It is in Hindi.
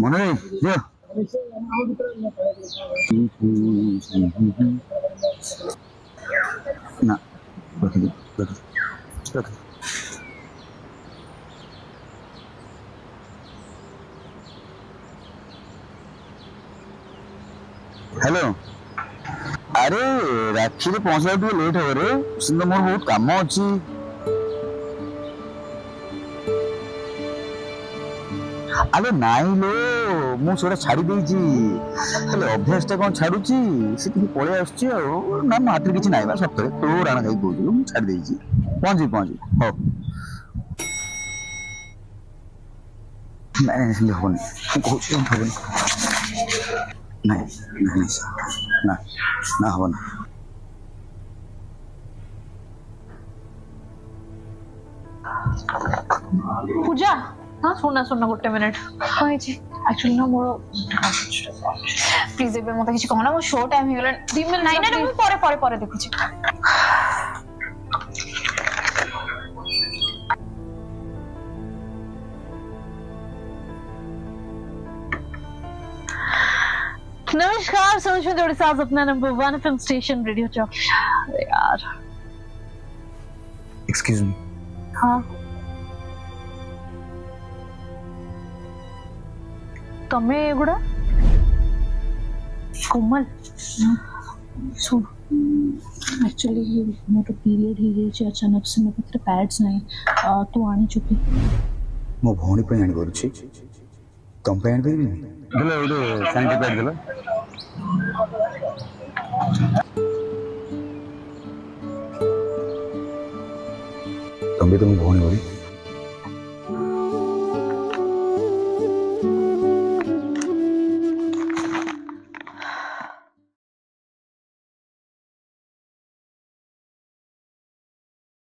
মনে নেই যে না রেখে দিই, রেখে দিই, রেখে দিই। হ্যালো, ଆରେ ରାକ୍ଷୀରେ ପହଞ୍ଚିଲା ଟିକେ ଲେଟ୍ ହବ ରେ, କିନ୍ତୁ ମୋର ବହୁତ କାମ ଅଛି। ଆରେ ନାଇଁ ଲୋ, ମୁଁ ସେଟା ଛାଡି ଦେଇଛି, ହେଲେ ଅଭ୍ୟାସ ଟା କଣ ଛାଡୁଛି, ସେ ଟିକେ ପଳେଇ ଆସୁଛି ଆଉ। ନା ମୋ ହାତରେ କିଛି ନାହିଁ ବା, ସତରେ ତୋ ରାଣ ଖାଇକି କହୁଥିଲୁ, ମୁଁ ଛାଡି ଦେଇଛି। ପହଞ୍ଚିବି ପହଞ୍ଚିବି, ହଉ। ନାଇଁ ନାଇଁ ସେମିତି ହବନି, ମୁଁ କହୁଛି ହବନି। ନାଇଁ ନାଇଁ ନା ନା ହବନି। पूजा हाँ सुनना सुनना गोटे मिनिट कौन एक्चुअली ना मोर प्लीज एबे मते किछ कहना मो शो टाइम हिगला 2 मिनिट नहीं ना मैं परे परे परे देखुची नमस्कार समझ में थोड़ी साथ अपना नंबर 1 फिल्म स्टेशन रेडियो चौक यार एक्सक्यूज मी। हाँ तमे एगुड़ा कोमल सुन एक्चुअली मोर पीरियड ही गई अचानक से मो पाखे पैड्स नहीं तू आनी चुकी मो भौणी पे आनी करूछि, तुम पे आनी परिबिनी। देले ओडे सैनिटरी पैड देला। तुम भी तुम भौणी भरी